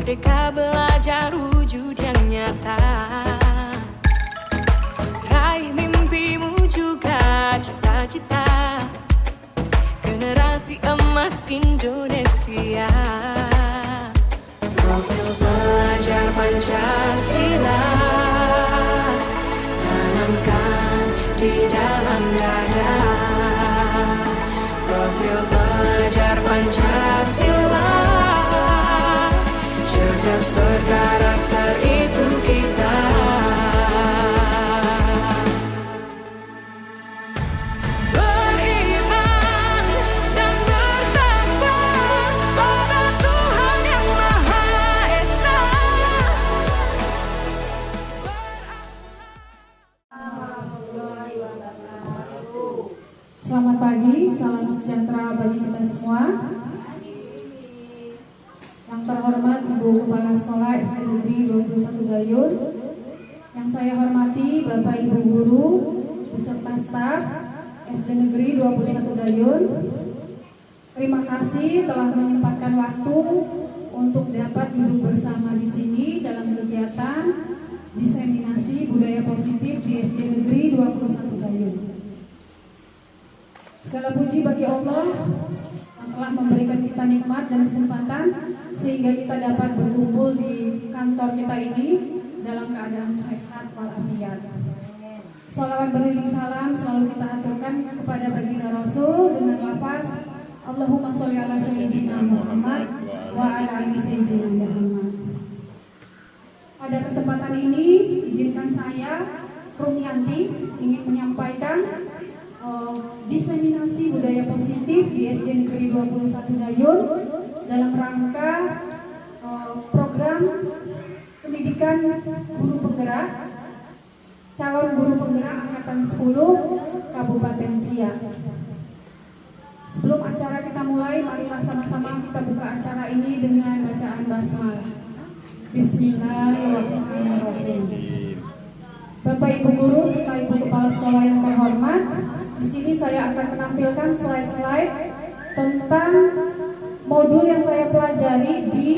Merdeka belajar wujud yang nyata. Raih mimpimu juga cita-cita. Generasi emas Indonesia. Profil pelajar Pancasila tanamkan di dalam dada. Profil pelajar Pancasila cerdas berkarakter itu kita. Beriman dan bertakwa pada Tuhan yang Maha Esa. Selamat pagi, salam sejahtera bagi kita semua. Yang terhormat Ibu Kepala Sekolah SD Negeri 21 Gayun, yang saya hormati Bapak Ibu Guru beserta staf SD Negeri 21 Gayun. Terima kasih telah menyempatkan waktu untuk dapat duduk bersama di sini dalam kegiatan diseminasi budaya positif di SD Negeri 21 Gayun. Segala puji bagi Allah yang telah memberikan kita nikmat dan kesempatan sehingga kita dapat berkumpul di kantor kita ini dalam keadaan sehat walafiat. Shalawat beriring salam selalu kita aturkan kepada baginda Rasul dengan lafaz Allahumma sholli ala sayyidina Muhammad wa ala ali sayyidina Muhammad. Pada kesempatan ini izinkan saya Rumianti ingin menyampaikan diseminasi budaya positif di SD Negeri 21 Gayun dalam rangka program pendidikan guru penggerak calon guru penggerak angkatan 10 Kabupaten Siak. Sebelum acara kita mulai, marilah sama-sama kita buka acara ini dengan bacaan basmalah. Bismillahirrahmanirrahim. Bapak Ibu guru serta Ibu Kepala Sekolah yang terhormat, di sini saya akan menampilkan slide-slide tentang modul yang saya pelajari di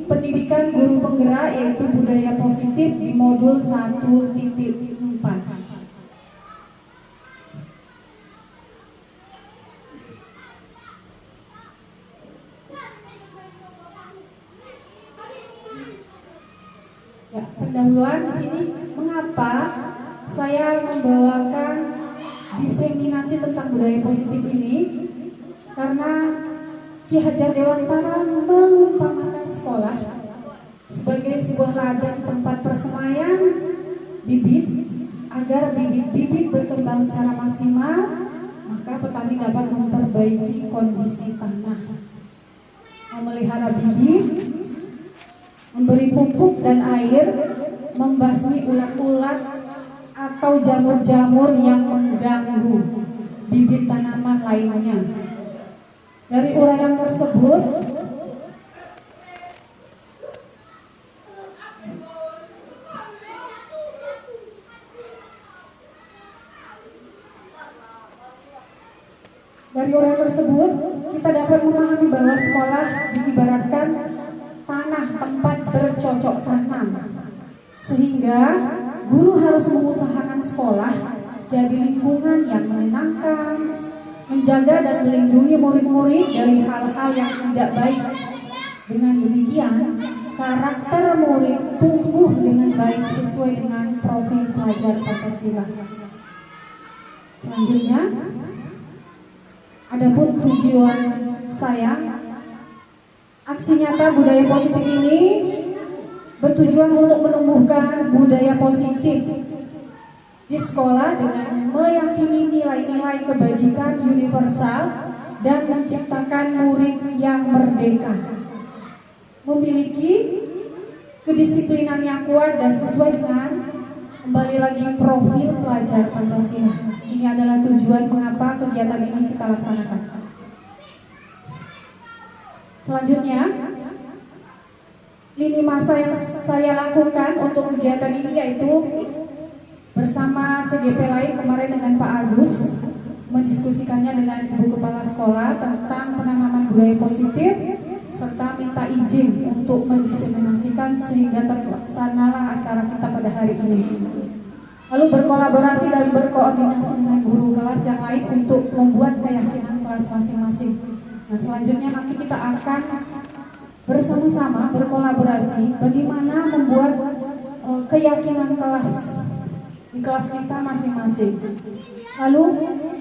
pendidikan guru penggerak, yaitu budaya positif di modul 1.4. Ya, pendahuluan di sini mengapa saya membawakan diseminasi tentang budaya positif ini, karena Ki Hajar Dewantara mengumpamakan sekolah sebagai sebuah ladang tempat persemaian bibit. Agar bibit-bibit berkembang secara maksimal, maka petani dapat memperbaiki kondisi tanah, memelihara bibit, memberi pupuk dan air, membasmi ulat-ulat atau jamur-jamur yang mengganggu bibit tanaman lainnya. Dari uraian tersebut, kita dapat memahami bahwa sekolah diibaratkan tanah tempat bercocok tanam, sehingga guru harus mengusahakan sekolah jadi lingkungan yang menyenangkan, menjaga dan melindungi murid-murid dari hal-hal yang tidak baik. Dengan demikian, karakter murid tumbuh dengan baik sesuai dengan profil pelajar Pancasila. Selanjutnya, adapun tujuan saya, aksi nyata budaya positif ini bertujuan untuk menumbuhkan budaya positif di sekolah dengan meyakini nilai-nilai kebajikan universal dan menciptakan murid yang merdeka, memiliki kedisiplinan yang kuat dan sesuai dengan, kembali lagi, profil pelajar Pancasila. Ini adalah tujuan mengapa kegiatan ini kita laksanakan. Selanjutnya, lini masa yang saya lakukan untuk kegiatan ini yaitu bersama CGP lain kemarin dengan Pak Agus, mendiskusikannya dengan Ibu Kepala Sekolah tentang penanaman budaya positif serta minta izin untuk mendiseminasi sehingga terlaksanalah acara kita pada hari ini. Lalu berkolaborasi dan berkoordinasi dengan guru kelas yang lain untuk membuat keyakinan kelas masing-masing. Nah, selanjutnya nanti kita akan bersama-sama berkolaborasi bagaimana membuat keyakinan kelas di kelas kita masing-masing. Lalu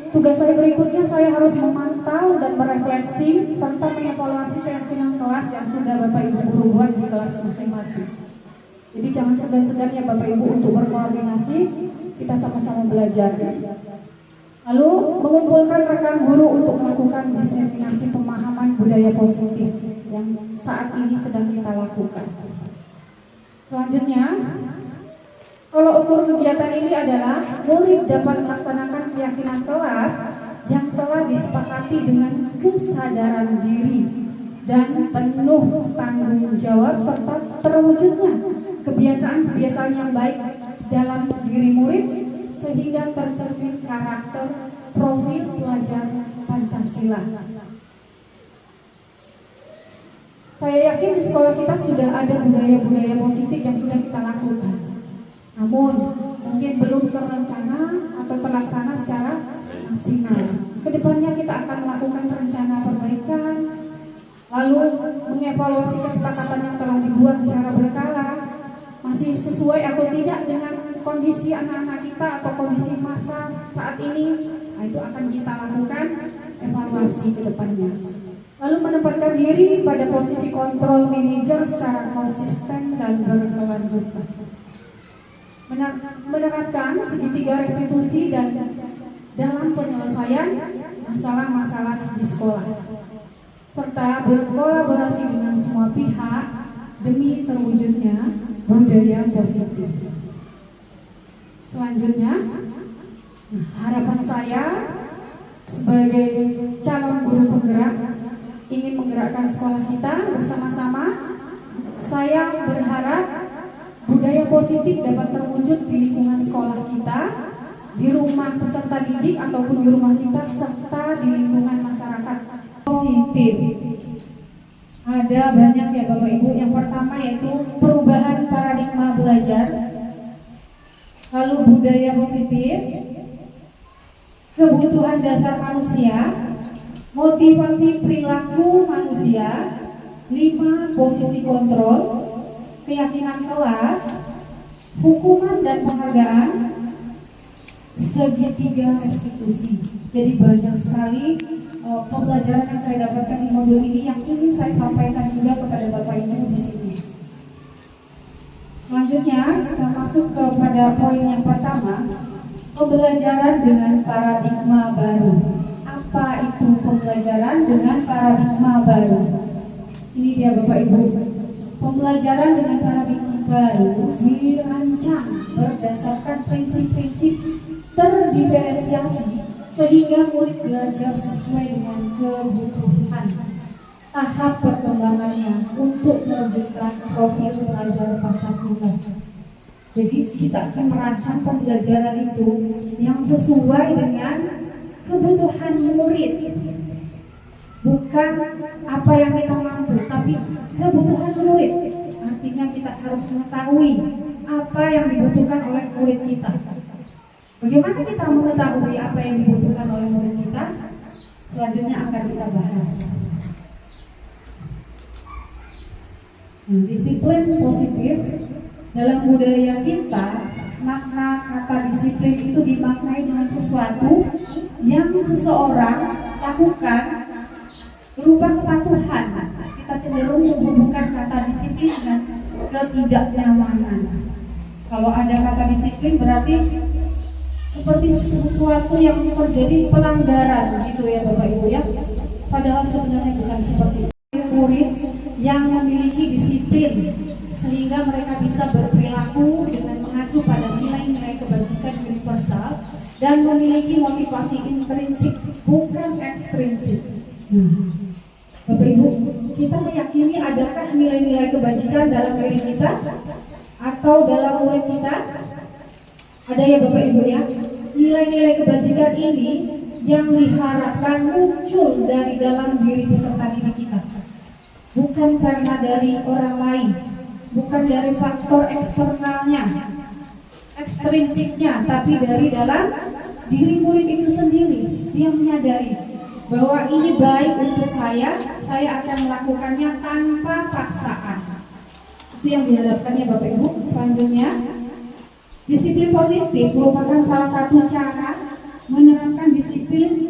tugas saya berikutnya, saya harus memantau dan merefleksi serta mengevaluasi keyakinan kelas yang sudah Bapak Ibu guru buat di kelas masing-masing. Jadi jangan segan-segan ya Bapak Ibu untuk berkoordinasi, kita sama-sama belajar. Lalu mengumpulkan rekan guru untuk melakukan diseminasi pemahaman budaya positif yang saat ini sedang kita lakukan. Selanjutnya, kalau ukur kegiatan ini adalah murid dapat melaksanakan keyakinan kelas yang telah disepakati dengan kesadaran diri dan penuh tanggung jawab serta terwujudnya kebiasaan-kebiasaan yang baik dalam diri murid sehingga tercermin karakter profil pelajar Pancasila. Saya yakin di sekolah kita sudah ada budaya-budaya positif yang sudah kita lakukan. Namun mungkin belum terencana atau terlaksana secara maksimal. Kedepannya kita akan melakukan rencana perbaikan, lalu mengevaluasi kesepakatan yang telah dibuat secara berkala, masih sesuai atau tidak dengan kondisi anak-anak kita atau kondisi masa saat ini. Nah, itu akan kita lakukan evaluasi ke depannya. Lalu menempatkan diri pada posisi kontrol manajer secara konsisten dan berkelanjutan. Menerapkan segitiga restitusi dan dalam penyelesaian masalah-masalah di sekolah, serta berkolaborasi dengan semua pihak demi terwujudnya budaya positif. Selanjutnya, harapan saya sebagai calon guru penggerak ingin menggerakkan sekolah kita bersama-sama. Saya berharap budaya positif dapat terwujud di lingkungan sekolah kita, di rumah peserta didik ataupun di rumah kita, serta di lingkungan masyarakat positif. Ada banyak ya Bapak Ibu. Yang pertama yaitu perubahan paradigma belajar, lalu budaya positif, kebutuhan dasar manusia, motivasi perilaku manusia, 5 posisi kontrol, keyakinan kelas, hukuman dan penghargaan, segitiga restitusi. Jadi banyak sekali pembelajaran yang saya dapatkan di modul ini yang ingin saya sampaikan juga kepada Bapak Ibu di sini. Selanjutnya kita masuk kepada poin yang pertama, pembelajaran dengan paradigma baru. Apa itu pembelajaran dengan paradigma baru? Ini dia Bapak Ibu. Pembelajaran dengan paradigma baru dirancang berdasarkan prinsip-prinsip terdiferensiasi sehingga murid belajar sesuai dengan kebutuhan tahap perkembangannya untuk mewujudkan profil pelajar Pancasila. Jadi kita akan merancang pembelajaran itu yang sesuai dengan kebutuhan murid, bukan apa yang kita mampu, tapi kebutuhan murid. Artinya kita harus mengetahui apa yang dibutuhkan oleh murid kita. Bagaimana kita mengetahui apa yang dibutuhkan oleh murid kita? Selanjutnya akan kita bahas. Disiplin positif dalam budaya kita, makna kata disiplin itu dimaknai dengan sesuatu yang seseorang lakukan berupa kepatuhan. Kita cenderung menghubungkan kata disiplin dengan ketidaknyamanan. Kalau ada kata disiplin berarti seperti sesuatu yang terjadi pelanggaran gitu ya Bapak Ibu ya. Padahal sebenarnya bukan seperti itu. Murid yang memiliki disiplin sehingga mereka bisa berperilaku dengan mengacu pada nilai-nilai kebajikan universal dan memiliki motivasi intrinsik bukan ekstrinsik. Bapak Ibu, kita meyakini adakah nilai-nilai kebajikan dalam diri kita atau dalam murid kita? Ada ya Bapak Ibu ya. Nilai-nilai kebajikan ini yang diharapkan muncul dari dalam diri peserta didik kita, bukan karena dari orang lain, bukan dari faktor eksternalnya, ekstrinsiknya, tapi dari dalam diri murid itu sendiri. Dia menyadari bahwa ini baik untuk saya akan melakukannya tanpa paksaan. Itu yang diharapkannya Bapak Ibu. Selanjutnya, disiplin positif merupakan salah satu cara menerapkan disiplin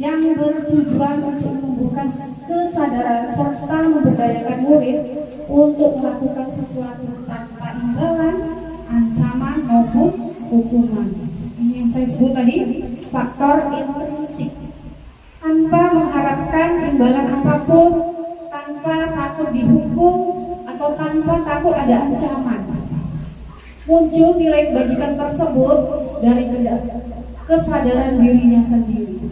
yang bertujuan untuk menumbuhkan kesadaran serta memberdayakan murid untuk melakukan sesuatu tanpa imbalan, ancaman maupun hukuman. Ini yang saya sebut tadi, faktor intrinsik. Tanpa mengharapkan imbalan apapun, tanpa takut dihukum, atau tanpa takut ada ancaman. Muncul nilai kebajikan tersebut dari kesadaran dirinya sendiri.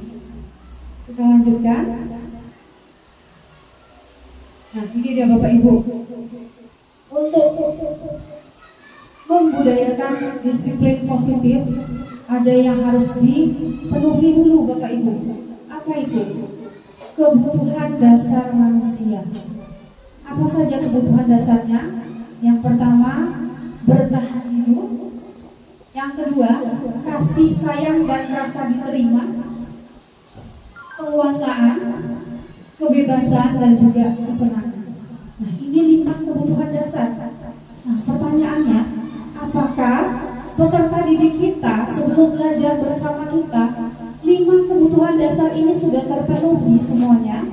Kita lanjutkan. Nah, ini dia Bapak Ibu. Untuk membudayakan disiplin positif, ada yang harus dipenuhi dulu Bapak Ibu. Apa itu? Kebutuhan dasar manusia. Apa saja kebutuhan dasarnya? Yang pertama, bertahan hidup. Yang kedua, kasih sayang dan rasa diterima, penguasaan, kebebasan, dan juga kesenangan. Nah, ini 5 kebutuhan dasar. Nah, pertanyaannya, apakah peserta didik kita sebelum belajar bersama kita 5 kebutuhan dasar ini sudah terpenuhi semuanya?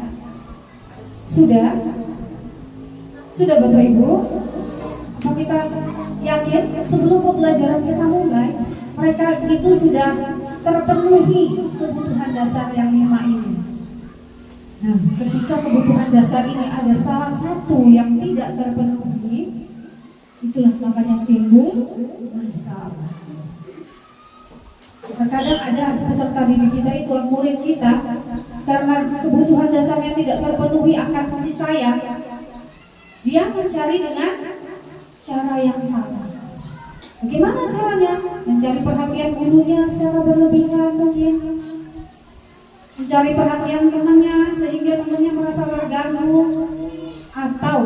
Sudah? Sudah Bapak Ibu? Apa kita yakin sebelum pembelajaran kita mulai, mereka itu sudah terpenuhi kebutuhan dasar yang 5 ini? Nah, ketika kebutuhan dasar ini ada salah satu yang tidak terpenuhi, itulah makanya timbul masalah. Terkadang ada peserta didik kita itu, murid kita, karena kebutuhan dasarnya tidak terpenuhi akan kasih sayang, dia mencari dengan cara yang salah. Bagaimana caranya? Mencari perhatian gurunya secara berlebihan mungkin, mencari perhatian temannya sehingga temannya merasa terganggu, atau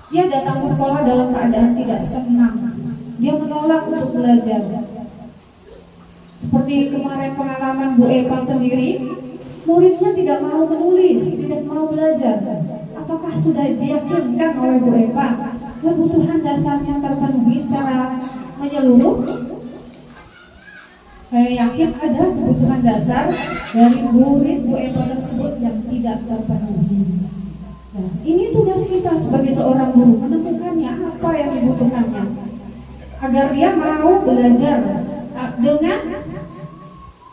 dia datang ke sekolah dalam keadaan tidak senang, dia menolak untuk belajar. Seperti kemarin pengalaman Bu Eva sendiri, muridnya tidak mau menulis, tidak mau belajar. Apakah sudah diyakinkan oleh Bu Eva kebutuhan dasarnya terpenuhi secara menyeluruh? Saya yakin ada kebutuhan dasar dari murid Bu Eva tersebut yang tidak terpenuhi. Nah, ini tugas kita sebagai seorang guru, menemukannya apa yang dibutuhkannya, agar dia mau belajar dengan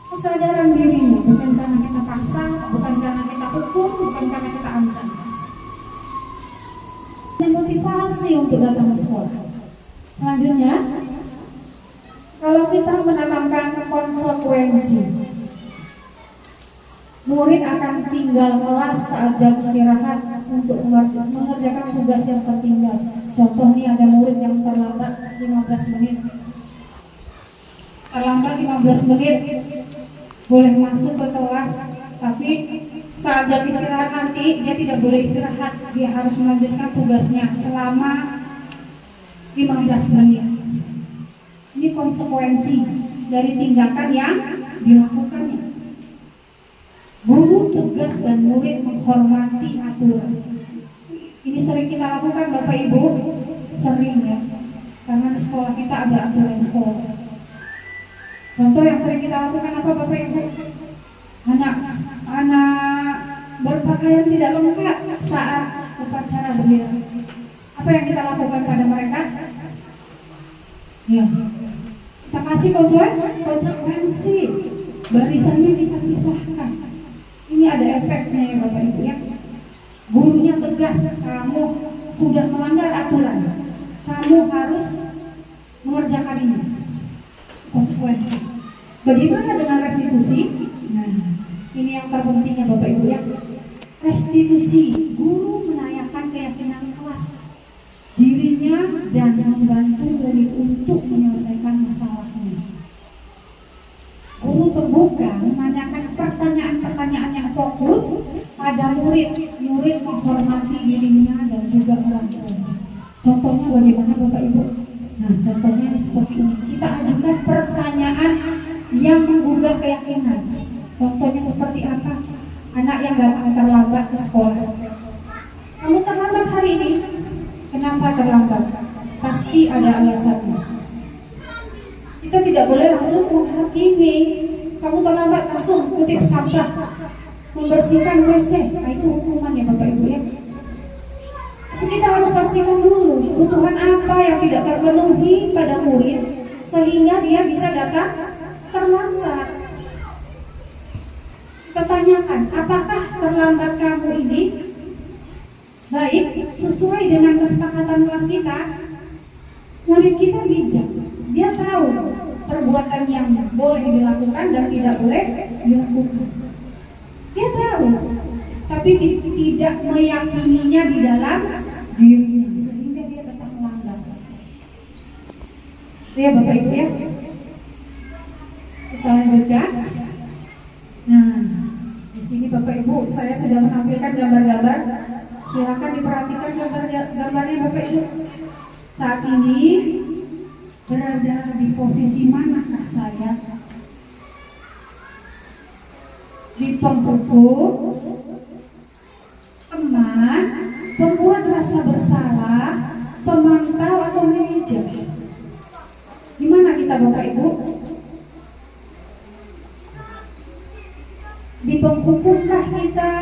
kesadaran dirinya, bukan karena kita paksa, bukan karena kita hukum, bukan karena kita ancam. Motivasi untuk datang ke sekolah. Selanjutnya, kalau kita menanamkan konsekuensi, murid akan tinggal kelas saat jam istirahat untuk mengerjakan tugas yang tertinggal. Contoh nih, ada murid yang terlambat 15 menit. Terlambat 15 menit boleh masuk ke kelas, tapi saat jam istirahat nanti dia tidak boleh istirahat, dia harus melanjutkan tugasnya selama 15 menit. Ini konsekuensi dari tindakan yang dilakukannya. Guru tegas dan murid menghormati aturan. Ini sering kita lakukan Bapak Ibu, sering ya, karena di sekolah kita ada aturan sekolah. Contoh yang sering kita lakukan apa Bapak Ibu? Anak berpakaian tidak lengkap saat upacara bendera. Apa yang kita lakukan pada mereka? Ya, kita kasih konsekuensi, barisannya kita pisahkan. Ini ada efeknya ya Bapak Ibu ya. Gurunya tegas, kamu sudah melanggar aturan, kamu harus mengerjakan ini. Konsekuensi. Bagaimana dengan restitusi? Nah, ini yang terpentingnya Bapak Ibu ya. Restitusi, guru menanyakan keyakinan kelas, dirinya, dan membantu murid untuk menyelesaikan masalahnya. Guru terbuka menanyakan pertanyaan-pertanyaan yang fokus pada murid menghormati dirinya dan juga orang tua. Contohnya bagaimana Bapak Ibu? Nah, contohnya ini seperti ini. Kita ajukan pertanyaan yang menggugah keyakinan. Contohnya seperti apa? Anak yang datang terlambat ke sekolah. Kamu terlambat hari ini. Kenapa terlambat? Pasti ada alasannya. Kita tidak boleh langsung menghakimi. Kamu terlambat, langsung kutip sampah, membersihkan WC. Nah, itu hukuman ya Bapak Ibu ya. Tapi kita harus pastikan dulu kebutuhan apa yang tidak terpenuhi pada murid sehingga dia bisa datang terlambat. Kita tanyakan, apakah terlambat kamu ini baik sesuai dengan kesepakatan kelas kita? Murid kita bijak, dia tahu perbuatan yang boleh dilakukan dan tidak boleh dilakukan. Dia tahu, tapi tidak meyakininya di dalam dirinya sehingga dia tetap melanggar. Ya Bapak Ibu ya. Kita lanjutkan. Nah, di sini Bapak Ibu saya sudah menampilkan gambar-gambar. Silakan diperhatikan gambarnya Bapak Ibu. Saat ini berada di posisi manakah saya? Di penghukum, teman, pembuat rasa bersalah, pemantau atau manajer? Di mana kita Bapak Ibu? Di penghukumkah kita?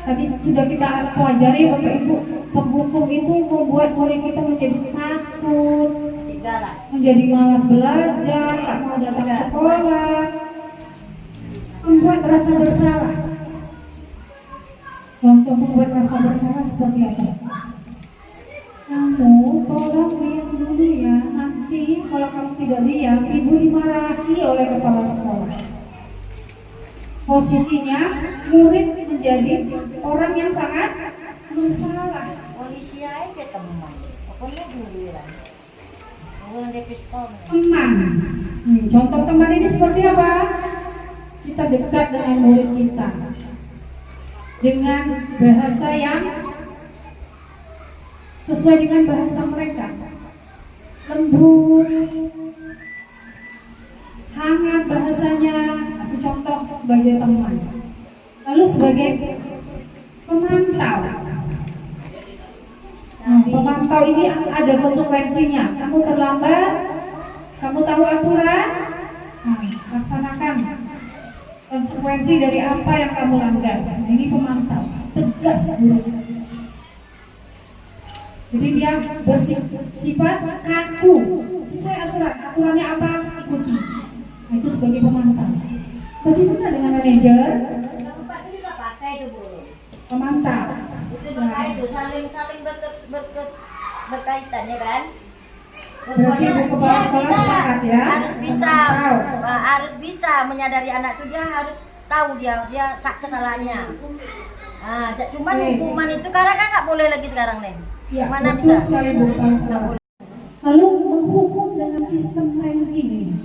Tadi sudah kita pelajari Bapak Ibu, penghukum itu membuat murid kita menjadi takut, menjadi malas belajar, tak mau datang ke sekolah, membuat rasa bersalah. Contoh membuat rasa bersalah seperti apa? Kamu tolong diam dulu ya, nanti kalau kamu tidak diam, ibu dimarahi oleh kepala sekolah. Posisinya murid menjadi orang yang sangat bersalah. Polisi aja ketemu, pokoknya dulu ya. Teman. Contoh teman ini seperti apa? Kita dekat dengan murid kita dengan bahasa yang sesuai dengan bahasa mereka, lembut, hangat bahasanya. Aku contoh sebagai teman, lalu sebagai pemantau. Nah, pemantau ini ada konsekuensinya. Kamu terlambat, kamu tahu aturan, nah, laksanakan konsekuensi dari apa yang kamu langgar. Nah, ini pemantau, tegas dulu. Jadi dia bersifat kaku, sesuai aturan. Aturannya apa? Ikuti. Nah, itu sebagai pemantau. Bagaimana dengan manajer? Bapak itu bisa pakai itu Bu. Pemantau. Itu pakai itu saling berkaitan ya kan? Berarti Bu Kepala Sekolah sepakat ya? harus bisa menyadari anak itu, dia harus tahu dia kesalahannya. Nah, cuman hukuman itu karena kan nggak boleh lagi sekarang nih. Ya, mana betul bisa? sekali Bu Kepala Sekolah. Lalu menghukum dengan sistem ranking.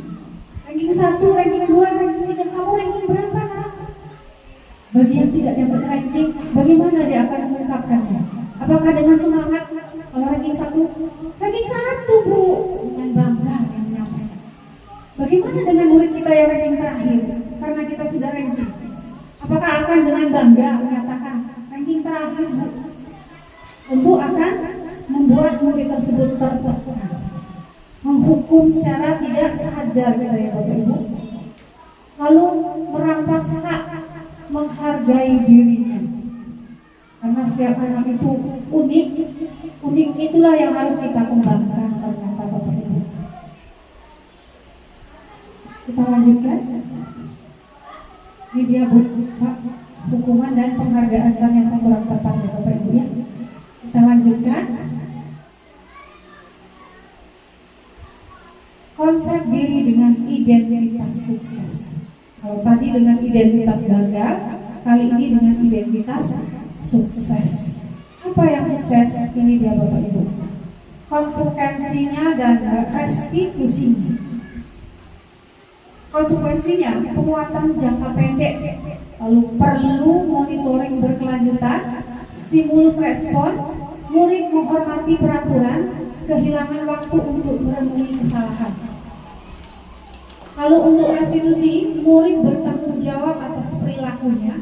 Ranking 1, ranking 2, ranking 3, kamu ranking berapa nak? Bagi yang tidak dapat ranking, bagaimana dia akan mengungkapkannya? Apakah dengan semangat? Kalau ranking 1, ranking 1 Bu, dengan bangga yang menyampaikan. Bagaimana dengan murid kita yang ranking terakhir? Karena kita sudah ranking, apakah akan dengan bangga menyatakan ranking terakhir Bu? Tentu akan membuat murid tersebut tertekan, menghukum secara tidak sadar gitu ya Bapak Ibu. Lalu merampas hak menghargai dirinya. Karena setiap anak itu unik, unik itulah yang harus kita kembangkan ternyata Bapak Ibu. Kita lanjutkan. Ini dia hukuman dan penghargaan ternyata kurang tepat ya Bapak Ibu ya. Kita lanjutkan. Konsep diri dengan identitas sukses. Kalau tadi dengan identitas gagal, kali ini dengan identitas sukses. Apa yang sukses? Ini dia Bapak Ibu. Konsekuensinya dan restitusinya. Konsekuensinya penguatan jangka pendek, lalu perlu monitoring berkelanjutan, stimulus respon, murid menghormati peraturan, kehilangan waktu untuk merenungi kesalahan. Kalau untuk restitusi, murid bertanggung jawab atas perilakunya,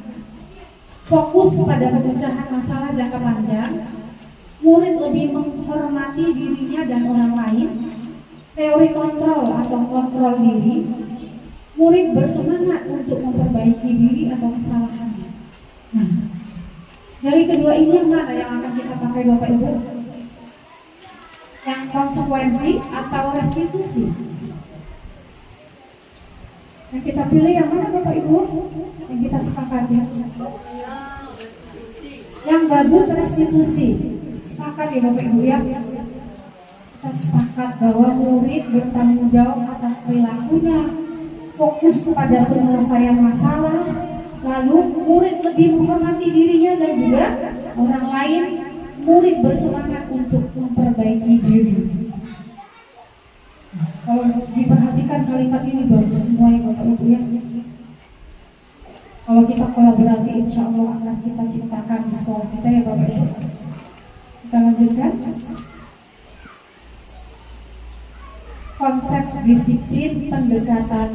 fokus pada pemecahan masalah jangka panjang, murid lebih menghormati dirinya dan orang lain, teori kontrol atau kontrol diri, murid bersemangat untuk memperbaiki diri atau kesalahannya. Nah, dari kedua ini yang mana yang akan kita pakai Bapak Ibu? Yang konsekuensi atau restitusi? Yang kita pilih yang mana Bapak Ibu? Yang kita sepakati. Yang bagus restitusi. Sepakat ya Bapak Ibu ya. Kita sepakat bahwa murid bertanggung jawab atas perilakunya, fokus pada penyelesaian masalah, lalu murid lebih menghormati dirinya dan juga orang lain, murid bersemangat untuk memperbaiki diri. Kalau diperhatikan kalimat ini bagus semua ya Bapak Ibu ya. Kalau kita kolaborasi insya Allah akan kita ciptakan di sekolah kita ya Bapak Ibu. Kita lanjutkan. Konsep disiplin pendekatan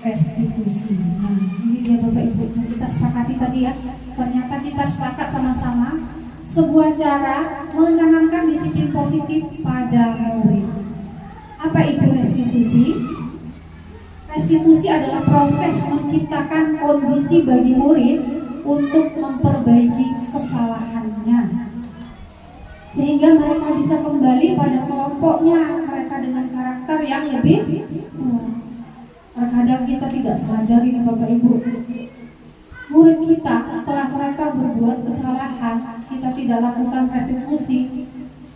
restitusi. Nah, ini dia Bapak Ibu. Kita sepakati tadi ya. Ternyata kita sepakat sama-sama sebuah cara menanamkan disiplin positif pada murid. Apa itu restitusi? Restitusi adalah proses menciptakan kondisi bagi murid untuk memperbaiki kesalahannya, sehingga mereka bisa kembali pada kelompoknya, mereka dengan karakter yang lebih terkadang kita tidak sadari Bapak Ibu. Murid kita setelah mereka berbuat kesalahan, kita tidak lakukan restitusi.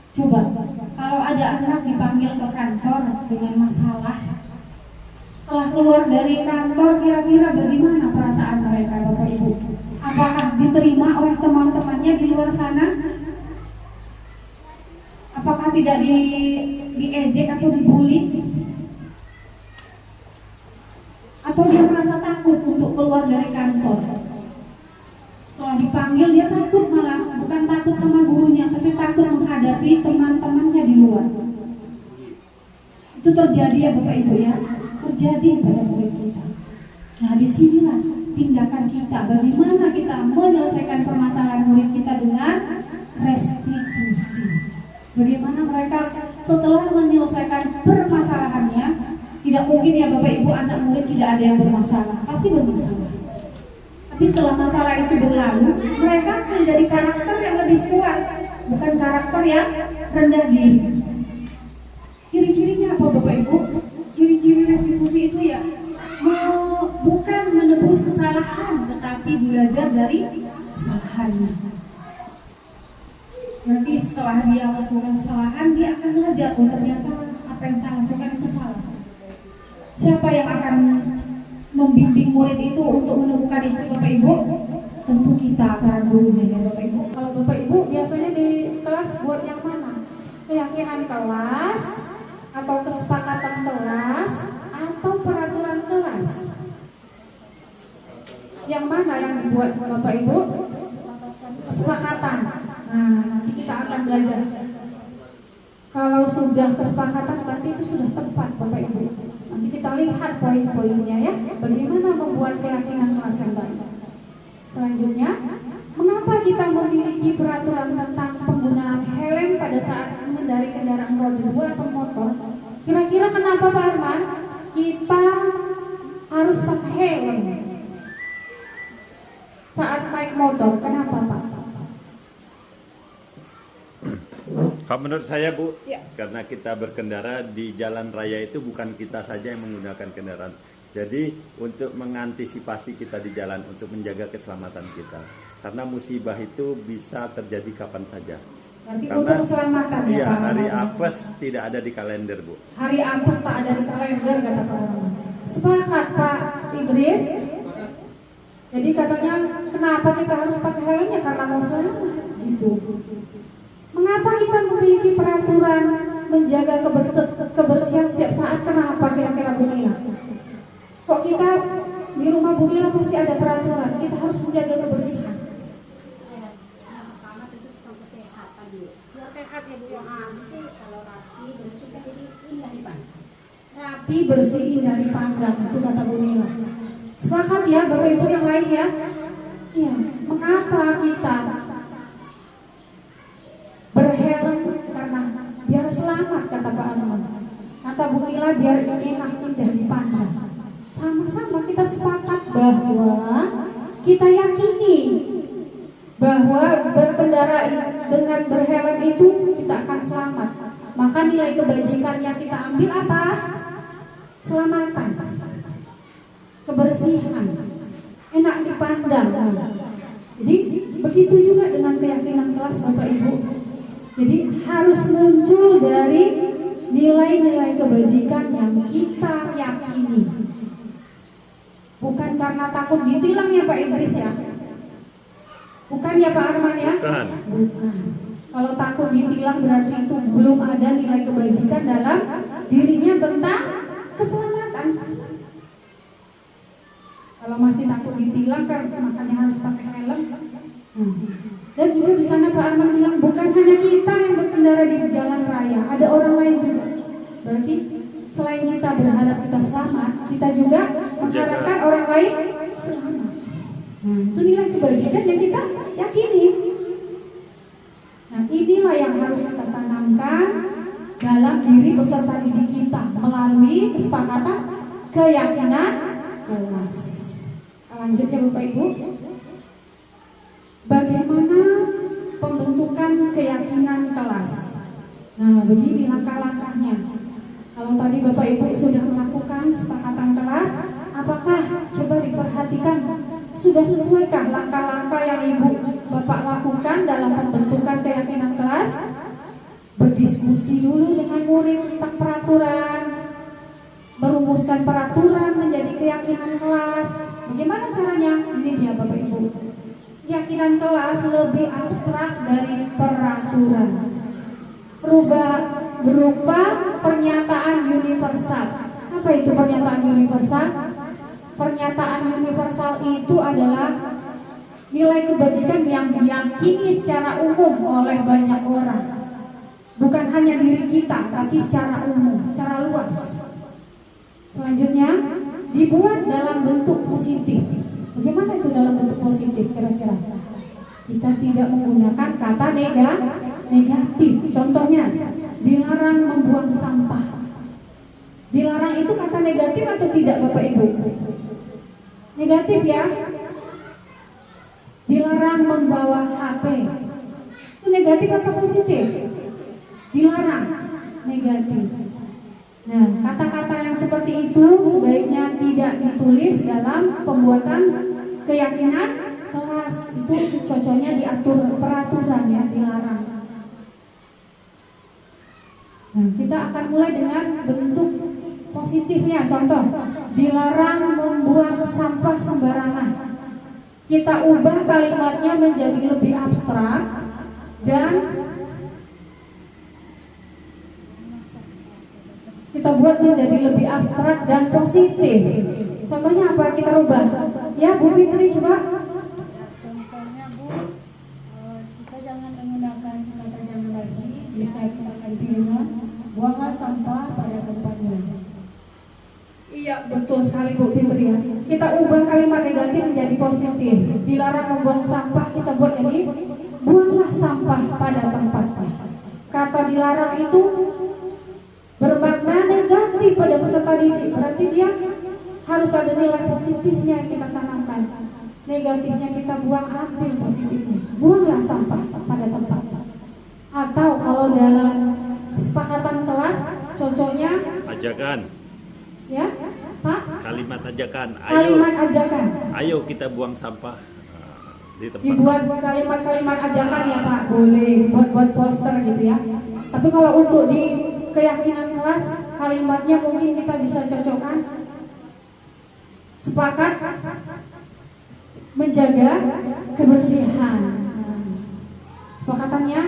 Coba, kalau ada anak dipanggil ke kantor dengan masalah, setelah keluar dari kantor kira-kira bagaimana perasaan mereka Bapak Ibu? Apakah diterima oleh teman-temannya di luar sana? Apakah tidak diejek atau dibully? Atau dia merasa takut untuk keluar dari kantor? Setelah dipanggil dia takut, malah bukan takut sama gurunya, tapi takut menghadapi teman-temannya di luar. Itu terjadi ya Bapak Ibu ya, terjadi pada murid kita. Nah disinilah tindakan kita, bagaimana kita menyelesaikan permasalahan murid kita dengan restitusi. Bagaimana mereka setelah menyelesaikan permasalahannya, tidak mungkin ya Bapak Ibu anak murid tidak ada yang bermasalah, pasti bermasalah. Tapi setelah masalah itu berlalu, mereka menjadi karakter yang lebih kuat, bukan karakter yang rendah diri. Ciri-cirinya apa Bapak Ibu? Ciri-ciri restitusi itu ya bukan menebus kesalahan, tetapi belajar dari kesalahannya. Nanti setelah dia melakukan kesalahan, dia akan belajar, oh ternyata apa yang saya lakukan itu salah. Siapa yang akan membimbing murid itu untuk menemukan itu Bapak Ibu? Tentu kita para gurunya ya Bapak Ibu. Kalau Bapak Ibu biasanya di kelas buat yang mana? Keyakinan kelas, atau kesepakatan kelas, atau peraturan kelas? Yang mana yang dibuat Bapak Ibu? Kesepakatan. Nah, nanti kita akan belajar. Kalau sudah kesepakatan berarti itu sudah tepat Bapak Ibu. Nanti kita lihat poin-poinnya ya. Bagaimana membuat keyakinan kelas yang baik. Selanjutnya, mengapa kita memiliki peraturan tentang penggunaan helm pada saat mengendarai kendaraan roda 2 atau motor? Kira-kira kenapa Pak Arman kita harus pakai helm saat naik motor? Kenapa Pak? Kalau menurut saya Bu, Ya. karena kita berkendara di jalan raya itu bukan kita saja yang menggunakan kendaraan. Jadi untuk mengantisipasi kita di jalan, untuk menjaga keselamatan kita. Karena musibah itu bisa terjadi kapan saja. Berarti Karena untuk keselamatan ya iya, Pak hari Arman? apes tidak ada di kalender Bu. Hari apes tak ada di kalender kata Pak Arman. Sepakat Pak Idris. Jadi katanya kenapa kita harus pakai helmnya? Karena mau selamat gitu. Mengapa kita memiliki peraturan menjaga kebersihan setiap saat? Kenapa kira-kira begini? Kok kita di rumah Bu Nila pasti ada peraturan, kita harus menjaga kebersihan. Pertama tentu tentang kesehatan Bu. Biar sehat ya Bu ya. Nanti kalau rapi Rapi, bersih, indah dipandang. Itu kata Bu Nila. Sepakat ya Bapak Ibu yang lain ya. Iya, mengapa kita berhelm? Karena biar selamat kata Pak Arman. Kata Bu Nila biar enak, indah dipandang. Sama-sama kita sepakat bahwa kita yakini bahwa berkendara dengan berhelm itu kita akan selamat. Maka nilai kebajikan yang kita ambil apa? Selamatan, kebersihan, enak dipandang. Jadi begitu juga dengan keyakinan kelas Bapak Ibu. Jadi harus muncul dari nilai-nilai kebajikan yang kita yakini. Bukan karena takut ditilang ya Pak Idris ya. Bukan ya Pak Arman ya? Bukan. Bukan. Kalau takut ditilang berarti itu belum ada nilai kebajikan dalam dirinya tentang keselamatan. Kalau masih takut ditilang kan makanya harus pakai helm. Dan juga di sana Pak Arman bilang bukan hanya kita yang berkendara di jalan raya, ada orang lain juga. Berarti selain kita berharap kita selamat, kita juga mengharapkan orang lain selamat. Itu nilai kebajikan yang kita yakini. Nah, inilah yang harus kita tanamkan dalam diri peserta didik kita melalui kesepakatan keyakinan kelas. Lanjutnya Bapak Ibu, bagaimana pembentukan keyakinan kelas? Nah, begini langkah-langkahnya. Kalau tadi Bapak Ibu sudah melakukan kesepakatan kelas, apakah coba diperhatikan sudah sesuaikah langkah-langkah yang Ibu Bapak lakukan dalam pembentukan keyakinan kelas? Berdiskusi dulu dengan murid tentang peraturan, merumuskan peraturan menjadi keyakinan kelas. Bagaimana caranya? Ini dia Bapak Ibu. Keyakinan kelas lebih abstrak dari peraturan. Berupa pernyataan universal. Apa itu pernyataan universal? Pernyataan universal itu adalah nilai kebajikan yang diyakini secara umum oleh banyak orang. Bukan hanya diri kita, tapi secara umum, secara luas. Selanjutnya, dibuat dalam bentuk positif. Bagaimana itu dalam bentuk positif kira-kira? Kita tidak menggunakan kata negatif. Contohnya, dilarang membuang sampah. Dilarang itu kata negatif atau tidak Bapak Ibu? Negatif ya. Dilarang membawa HP. Itu negatif atau positif? Dilarang, negatif. Nah, kata-kata yang seperti itu sebaiknya tidak ditulis dalam pembuatan keyakinan kelas. Itu cocoknya diatur peraturan ya, dilarang. Nah, kita akan mulai dengan bentuk positifnya. Contoh, dilarang membuang sampah sembarangan. Kita ubah kalimatnya menjadi lebih abstrak dan kita buat menjadi lebih abstrak dan positif. Contohnya apa kita rubah? Ya Bu Fitri coba. Contohnya Bu, kita jangan menggunakan kata jangan lagi. Bisa kita ganti dengan buanglah sampah pada tempatnya. Iya betul sekali Bu Fitri ya. Kita ubah kalimat negatif menjadi positif. Dilarang membuang sampah kita buat jadi buanglah sampah pada tempatnya. Kata dilarang itu bermakna negatif pada peserta didik. Berarti dia harus ada nilai positifnya yang kita tanamkan. Negatifnya kita buang, ambil positifnya. Buanglah sampah pada tempatnya. Atau kalau dalam kesepakatan kelas cocoknya Ajakan. ya Pak, Kalimat ajakan. kalimat ajakan. Ayo kita buang sampah di tempat. Dibuat kalimat-kalimat ajakan ya Pak, boleh buat poster gitu ya. Tapi kalau untuk di keyakinan kelas, kalimatnya mungkin kita bisa cocokkan. Sepakat menjaga kebersihan. Sepakatannya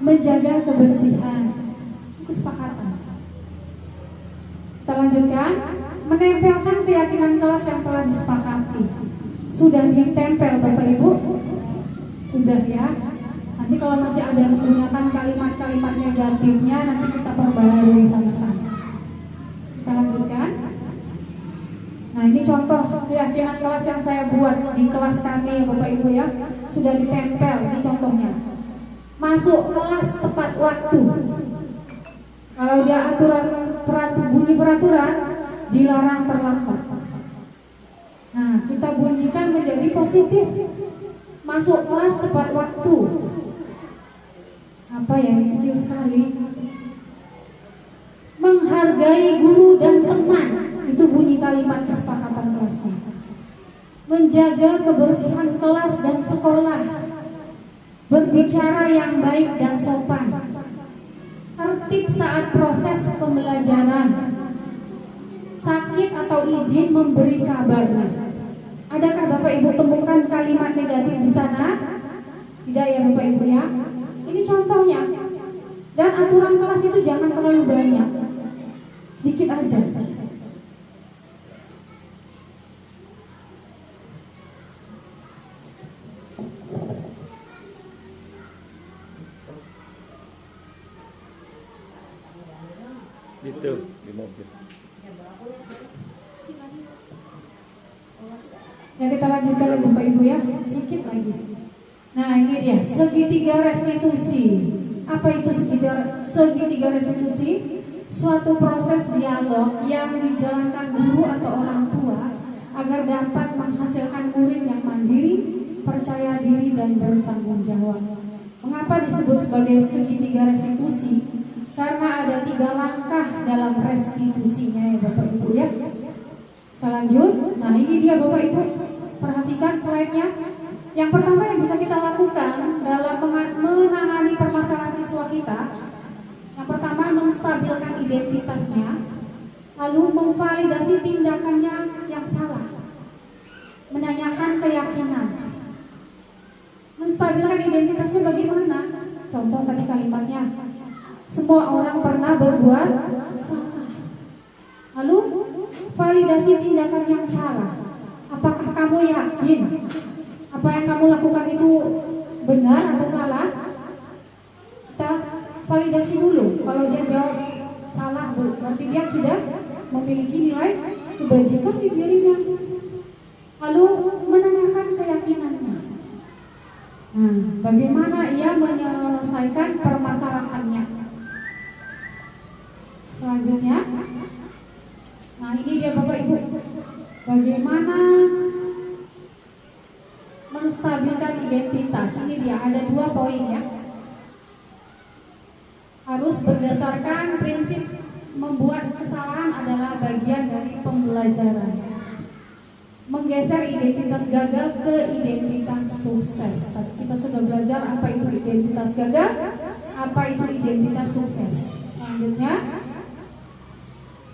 menjaga kebersihan. Kesepakatan. Kita lanjutkan, menempelkan keyakinan kelas yang telah disepakati. Sudah ditempel Bapak Ibu? Sudah ya. Nanti kalau masih ada menggunakan kalimat-kalimat negatifnya, nanti kita perbaiki. membaharui sama-sama. Kita lanjutkan. Nah, ini contoh keyakinan kelas yang saya buat di kelas kami, Bapak Ibu ya, sudah ditempel. Ini contohnya. Masuk kelas tepat waktu. Kalau dia aturan bunyi peraturan, dilarang terlambat. Nah, kita bunyikan menjadi positif. Masuk kelas tepat waktu. Apa ya, kecil sekali. Menghargai guru dan teman, itu bunyi kalimat kesepakatan kelasnya. Menjaga kebersihan kelas dan sekolah. Berbicara yang baik dan sopan. Tertib saat proses pembelajaran. Sakit atau izin memberi kabar. Adakah Bapak Ibu temukan kalimat negatif di sana? Tidak ya Bapak Ibu ya. Ini contohnya. Dan aturan kelas itu jangan terlalu banyak. Sedikit aja. Itu di mobil. Ya, kita lanjutkan ya Bapak Ibu ya, sedikit lagi. Nah, ini dia segitiga restitusi. Apa itu segitiga restitusi? Suatu proses dialog yang dijalankan guru atau orang tua agar dapat menghasilkan murid yang mandiri, percaya diri dan bertanggung jawab. Mengapa disebut sebagai segitiga restitusi? Karena ada 3 langkah dalam restitusinya ya Bapak Ibu ya. Kita lanjut. Nah, ini dia Bapak Ibu. Perhatikan slide-nya. Yang pertama yang bisa kita lakukan dalam menangani permasalahan siswa kita, yang pertama menstabilkan identitasnya, lalu memvalidasi tindakannya yang salah, menanyakan keyakinan. Menstabilkan identitasnya bagaimana? Contoh tadi kalimatnya, semua orang pernah berbuat salah. Lalu validasi tindakan yang salah. Apakah kamu yakin apa yang kamu lakukan itu benar atau salah? Kita validasi dulu. Kalau dia jawab salah, berarti dia sudah memiliki nilai kebajikan di dirinya. Lalu menanyakan keyakinannya. Nah, bagaimana ia menyelesaikan permasalahannya? Selanjutnya, nah ini dia Bapak Ibu, bagaimana menstabilkan identitas. Ini dia, ada 2 poin ya. Harus berdasarkan prinsip membuat kesalahan adalah bagian dari pembelajaran. Menggeser identitas gagal ke identitas sukses. Tadi kita sudah belajar apa itu identitas gagal, apa itu identitas sukses. Selanjutnya,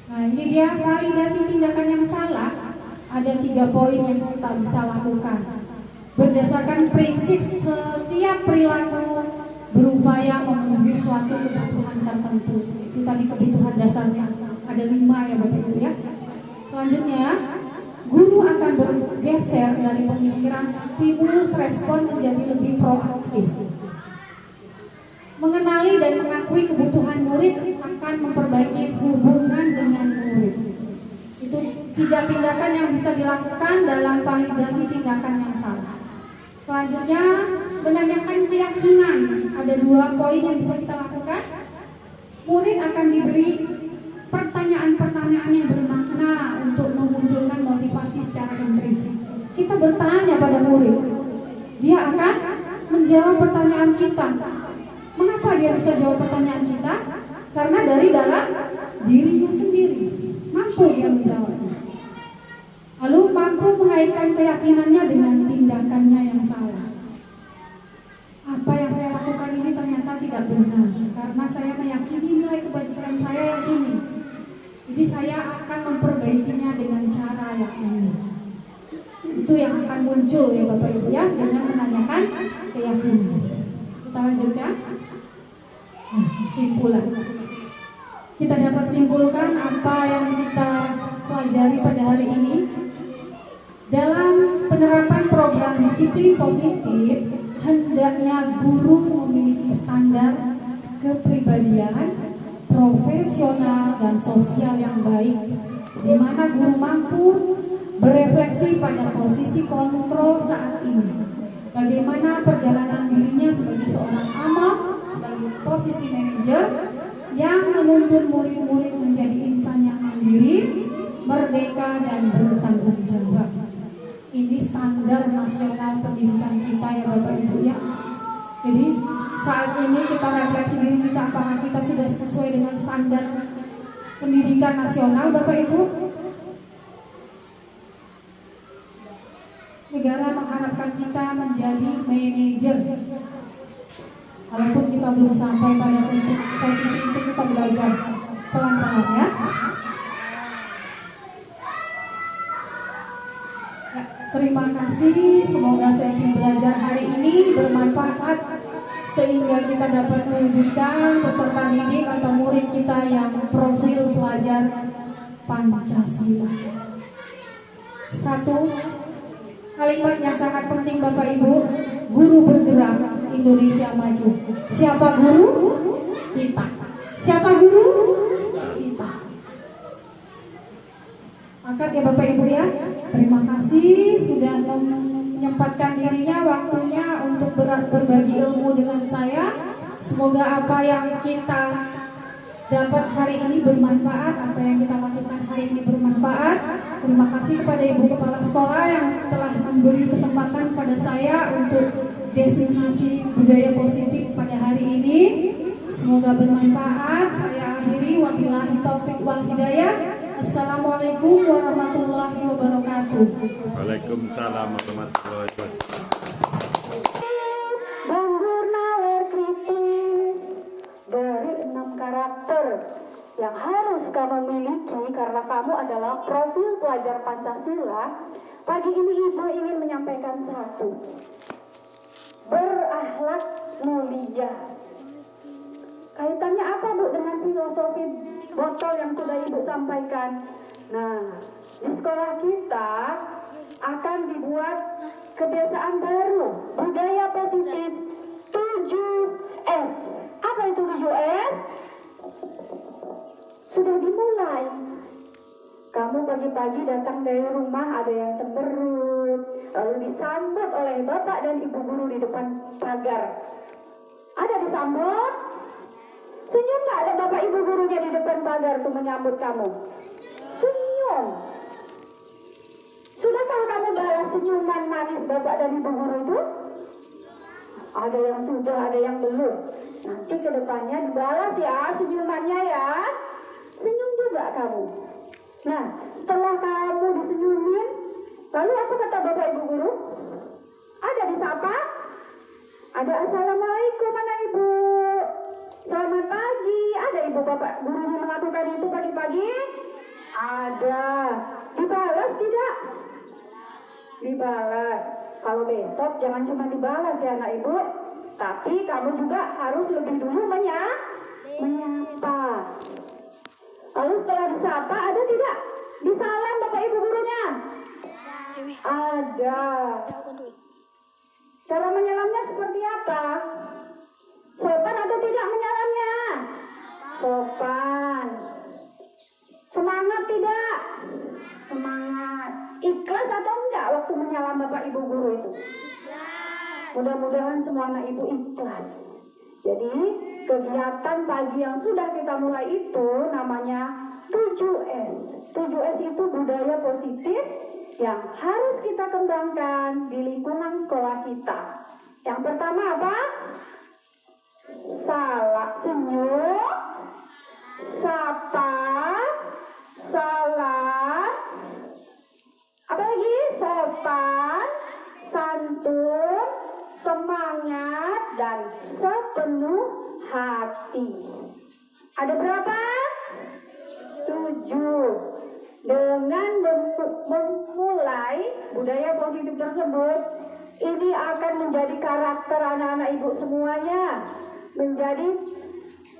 nah ini dia validasi tindakan yang salah. Ada 3 poin yang kita bisa lakukan. Berdasarkan prinsip setiap perilaku berupaya memenuhi suatu kebutuhan tertentu. Itu tadi kebutuhan dasarnya. Ada 5 ya Bapak Ibu ya. Selanjutnya, guru akan bergeser dari pemikiran stimulus respon menjadi lebih proaktif. Mengenali dan mengakui kebutuhan murid akan memperbaiki hubungan dengan murid. Itu 3 tindakan yang bisa dilakukan dalam validasi tindakan yang salah. Selanjutnya, menanyakan keyakinan. Ada 2 poin yang bisa kita lakukan. Murid akan diberi pertanyaan-pertanyaan yang bermakna untuk memunculkan motivasi secara intrinsik. Kita bertanya pada murid, dia akan menjawab pertanyaan kita. Mengapa dia bisa jawab pertanyaan kita? Karena dari dalam dirinya sendiri mampu dia menjawabnya. Lalu mampu mengaitkan keyakinannya dengan tindakannya yang salah. Apa yang saya lakukan ini ternyata tidak benar, karena saya meyakini nilai kebajikan saya yang ini. Jadi saya akan memperbaikinya dengan cara yang ini. Itu yang akan muncul ya Bapak Ibu ya, dengan menanyakan keyakinan. Kita lanjutkan. Simpulan. Kita dapat simpulkan apa yang kita pelajari pada hari ini. Dalam penerapan program disiplin positif, hendaknya guru memiliki standar kepribadian, profesional dan sosial yang baik, di mana guru mampu berefleksi pada posisi kontrol saat ini. Bagaimana perjalanan dirinya sebagai seorang amah, sebagai posisi manajer yang menuntun murid-murid menjadi insan yang mandiri, merdeka, dan bertanggung jawab. Ini standar nasional pendidikan kita ya Bapak Ibu ya. Jadi saat ini kita refleksi diri kita, apakah kita sudah sesuai dengan standar pendidikan nasional Bapak Ibu? Negara mengharapkan kita menjadi manajer. Walaupun kita belum sampai pada posisi itu, kita belajar pelan-pelan ya. Terima kasih, semoga sesi belajar hari ini bermanfaat sehingga kita dapat mewujudkan peserta didik atau murid kita yang profil pelajar Pancasila. Satu kalimat yang sangat penting Bapak Ibu, guru bergerak, Indonesia maju. Siapa guru? Kita. Siapa guru? Kita. Angkat ya Bapak Ibu ya. Terima kasih sudah menyempatkan dirinya, waktunya untuk berbagi ilmu dengan saya. Semoga apa yang kita dapat hari ini bermanfaat, apa yang kita lakukan hari ini bermanfaat. Terima kasih kepada Ibu Kepala Sekolah yang telah memberi kesempatan pada saya untuk designasi budaya positif pada hari ini. Semoga bermanfaat. Saya akhiri, wabillahi taufik wal hidayah. Assalamualaikum warahmatullahi wabarakatuh. Waalaikumsalam warahmatullahi wabarakatuh. Jurnal kritis dari 6 karakter yang harus kamu miliki karena kamu adalah profil pelajar Pancasila. Pagi ini Ibu ingin menyampaikan satu. Berakhlak mulia. Kaitannya apa Bu dengan filosofi botol yang sudah Ibu sampaikan? Nah, di sekolah kita akan dibuat kebiasaan baru, budaya positif 7S. Apa itu 7S? Sudah dimulai. Kamu pagi-pagi datang dari rumah, ada yang cemberut, lalu disambut oleh Bapak dan Ibu guru di depan pagar. Ada disambut? Senyum gak ada Bapak Ibu gurunya di depan pagar tuh menyambut kamu? Senyum. Sudahkah kamu balas senyuman manis Bapak dan Ibu guru itu? Ada yang sudah, ada yang belum. Nanti ke depannya dibalas ya senyumannya ya. Senyum juga kamu. Nah, setelah kamu disenyumin, lalu apa kata Bapak Ibu guru? Ada disapa? Ada assalamualaikum anak Ibu. Selamat pagi. Ada Ibu Bapak gurunya melakukan itu pagi-pagi? Ada. Dibalas tidak? Dibalas. Kalau besok jangan cuma dibalas ya anak Ibu, tapi kamu juga harus lebih dulu menyapa. Lalu setelah disapa ada tidak? Disalam Bapak Ibu gurunya? Ada. Cara menyalamnya seperti apa? Sopan atau tidak menyalamnya? Sopan. Semangat tidak? Semangat. Ikhlas atau enggak waktu menyalam Bapak Ibu guru itu? Mudah-mudahan semua anak Ibu ikhlas. Jadi kegiatan pagi yang sudah kita mulai itu namanya 7S. 7S itu budaya positif yang harus kita kembangkan di lingkungan sekolah kita. Yang pertama apa? Salam, senyum, sapa, salam, apa lagi? Sopan, santun, semangat, dan sepenuh hati. Ada berapa? 7. Dengan memulai budaya positif tersebut, ini akan menjadi karakter anak-anak Ibu semuanya, menjadi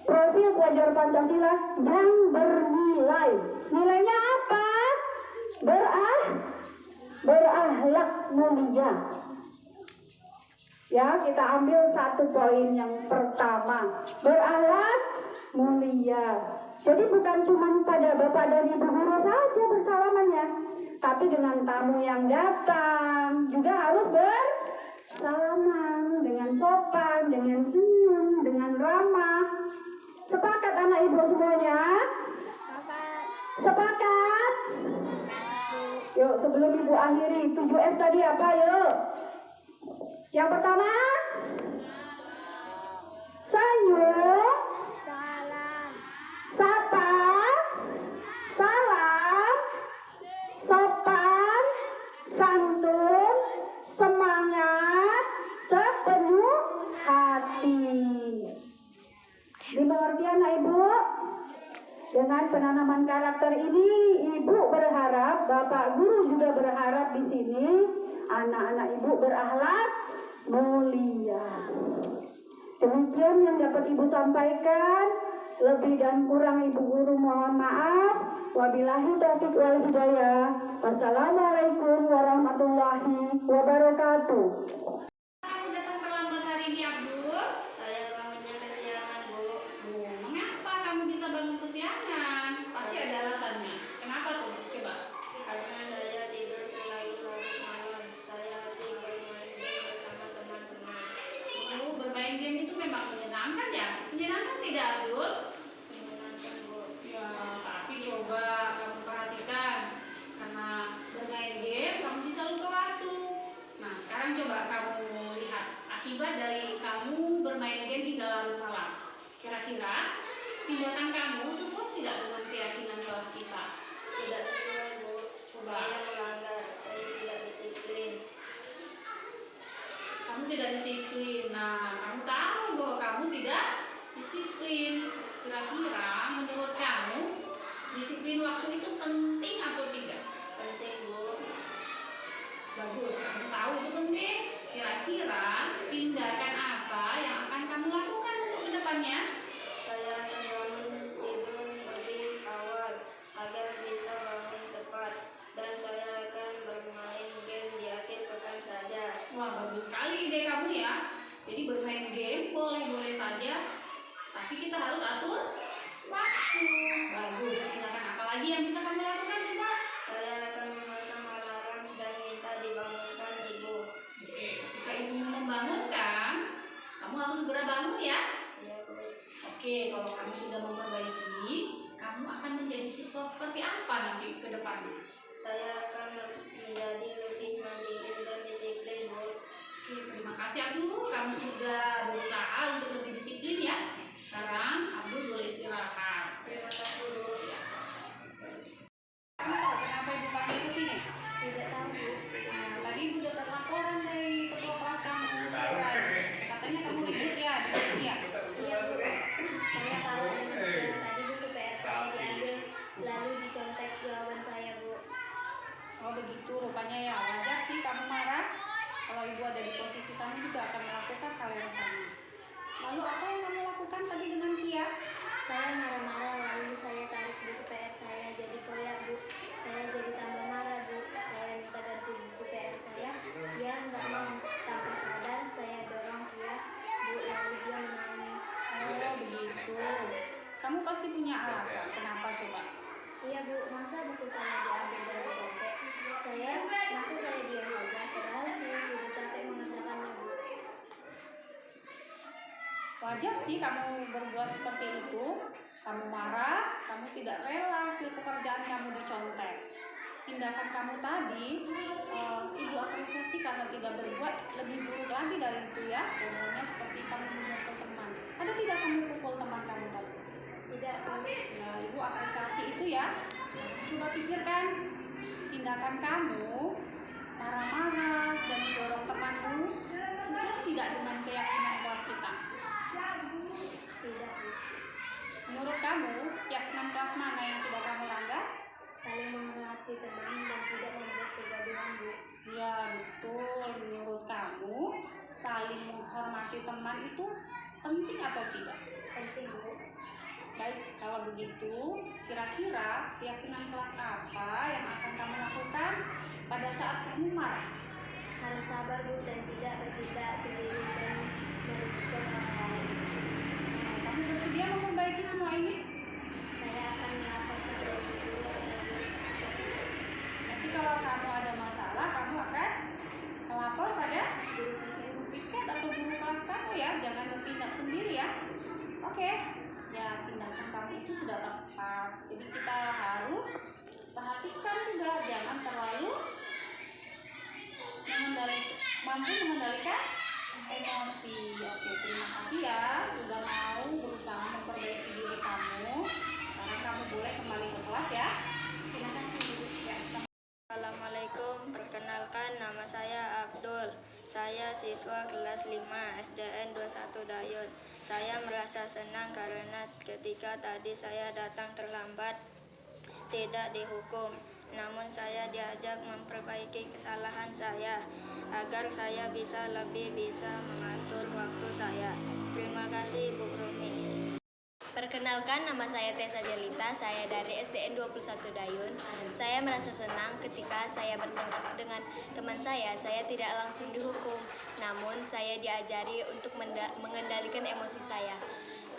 profil pelajar Pancasila yang bernilai. Nilainya apa? Berakhlak mulia. Ya, kita ambil satu poin yang pertama. Berakhlak mulia. Jadi bukan cuma pada Bapak dan Ibu guru saja bersalamannya, tapi dengan tamu yang datang juga harus bersalaman dengan sopan, dengan senyum, dengan ramah. Sepakat anak ibu semuanya? Sepakat? Yuk sebelum ibu akhiri 7S tadi apa yuk? Yang pertama senyum, sapa, salam, sopan, santun, semangat, sepenuh hati. Dimengerti anak ibu? Dengan penanaman karakter ini, ibu berharap, bapak guru juga berharap di sini anak-anak ibu berakhlak mulia. Demikian yang dapat ibu sampaikan. Lebih dan kurang ibu guru mohon maaf. Wabillahi taufiq wal hidayah. Wassalamualaikum warahmatullahi wabarakatuh. Kamu datang terlambat hari ini, Abdul. Saya bangunnya kesiangan, Bu. Mengapa kamu bisa bangun kesiangan? Pasti ada alasannya. Kenapa tuh? Coba. Karena saya tidur terlalu larut malam. Saya asik bermain game bersama teman-teman. Oh, bermain game itu memang menyenangkan ya? Menyenangkan tidak, Abdul? Menyenangkan, Bu. Ya, tapi coba kamu perhatikan. Karena bermain game, kamu bisa lupa waktu. Nah, sekarang coba kamu lihat akibat dari kamu bermain game hingga larut malam. Kira-kira tindakan kamu sesuai tidak dengan keyakinan kelas kita? Tidak sesuai, Bu. Coba. Saya melanggar. Saya tidak disiplin. Kamu tidak disiplin. Nah, kamu tahu bahwa kamu tidak disiplin. Kira-kira menurut kamu disiplin waktu itu penting atau tidak? Penting, Bu. Bagus, kamu tahu itu penting. Kira-kira tindakan apa yang akan kamu lakukan untuk kedepannya? Saya akan bangun tidur lebih awal agar bisa bangun cepat. Dan saya akan bermain game di akhir pekan saja. Wah, bagus sekali ide kamu ya. Jadi bermain game boleh-boleh saja, tapi kita harus atur waktu. Bagus, tindakan apa lagi yang bisa kamu lakukan coba? Saya akan memasang alarm dan minta dibangunkan ibu. Oke, ketika ibu membangunkan, kamu harus segera bangun ya. Iya, Bu. Oke, kalau kamu sudah memperbaiki, kamu akan menjadi siswa seperti apa nanti ke depannya? Saya akan menjadi lebih mandiri dan disiplin, Bu. Oke, terima kasih Abdul, kamu sudah berusaha untuk lebih disiplin ya. Sekarang Abdul boleh istirahat. Terima kasih, Bu. Ya. Kamu tahu kenapa ibu panggil ke sini? Tidak tahu, Bu. Nah, tadi ibu dapat laporan dari ketua kelas kamu. Katanya kamu ribut ya di sini ya. Iya, Bu. Saya tahu tadi buku PR saya diambil lalu dicontek jawaban saya, Bu. Oh begitu, rupanya ya wajar sih kamu marah. Kalau ibu ada di posisi kamu juga akan melakukan hal yang sama. Lalu apa yang kamu lakukan tadi dengan Tia? Saya marah-marah lalu saya tarik buku PR saya jadi koyak, Bu. Saya jadi tambah marah, Bu. Saya minta ganti buku PR saya. Dia nggak mau. Tanpa sadar saya dorong dia, Bu, lalu dia menangis. Oh begitu. Kamu pasti punya alasan. Kenapa coba? Iya, Bu, masa buku saya diambil dan dicopet? Masa saya diam saja, padahal saya sudah capek mengerjakannya, Bu. Wajar sih kamu berbuat seperti itu. Kamu marah, kamu tidak rela hasil pekerjaan kamu dicontek. Tindakan kamu tadi, ibu apresiasi karena tidak berbuat lebih buruk lagi dari itu ya. Contohnya seperti kamu memukul teman. Ada tidak kamu pukul teman kamu tadi? Tidak, Bu. Ya, ibu apresiasi itu ya. Coba pikirkan tindakan kamu marah-marah dan mendorong temanmu sesuai tidak dengan keyakinan kelas kita. Tidak, Bu. Menurut kamu, keyakinan kelas mana yang sudah kamu langgar? Saling menghormati teman dan tidak membuat kegaduhan, Bu. Ya betul, menurut kamu saling menghormati teman itu penting atau tidak? Penting, Bu. Baik, kalau begitu, kira-kira keyakinan kelas apa yang akan kamu lakukan pada saat kamu marah? Harus sabar, Bu, dan tidak bertindak sendiri dan merugikan orang lain. Kamu bersedia memperbaiki semua ini? Saya akan melaporkan dari guru atau guru. Nanti kalau kamu ada masalah, kamu akan melapor pada guru piket atau guru kelas kamu ya. Jangan bertindak sendiri ya. Oke. Ya, tindakan kamu itu sudah tepat. Jadi kita harus perhatikan juga, jangan terlalu mampu mengendalikan emosi. Oke, terima kasih ya sudah mau berusaha memperbaiki diri kamu. Sekarang kamu boleh kembali ke kelas ya. Terima kasih guru. Ya, Assalamualaikum, perkenalkan nama saya Abdul. Saya siswa kelas 5 SDN 21 Dayun. Saya merasa senang karena ketika tadi saya datang terlambat tidak dihukum. Namun saya diajak memperbaiki kesalahan saya agar saya lebih bisa mengatur waktu saya. Terima kasih Bu Rumi. Perkenalkan, nama saya Tessa Jelita, saya dari SDN 21 Dayun. Saya merasa senang ketika saya bertengkar dengan teman saya tidak langsung dihukum. Namun saya diajari untuk mengendalikan emosi saya.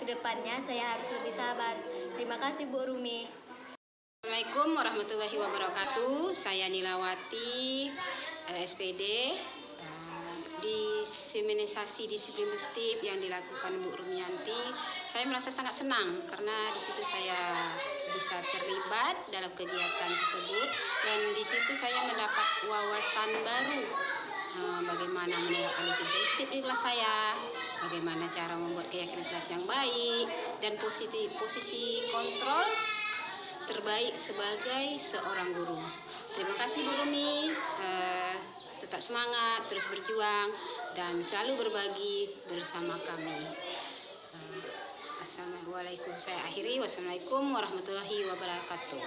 Kedepannya saya harus lebih sabar. Terima kasih Bu Rumi. Assalamualaikum warahmatullahi wabarakatuh. Saya Nilawati, SPD. Diseminisasi disiplin positif yang dilakukan Bu Rumianti, saya merasa sangat senang karena di situ saya bisa terlibat dalam kegiatan tersebut dan di situ saya mendapat wawasan baru bagaimana menerapkan disiplin positif di kelas saya, bagaimana cara membuat keyakinan kelas yang baik dan posisi kontrol terbaik sebagai seorang guru. Terima kasih Bu Rumi. Tetap semangat, terus berjuang, dan selalu berbagi bersama kami. Assalamualaikum. Saya akhiri. Wassalamualaikum warahmatullahi wabarakatuh.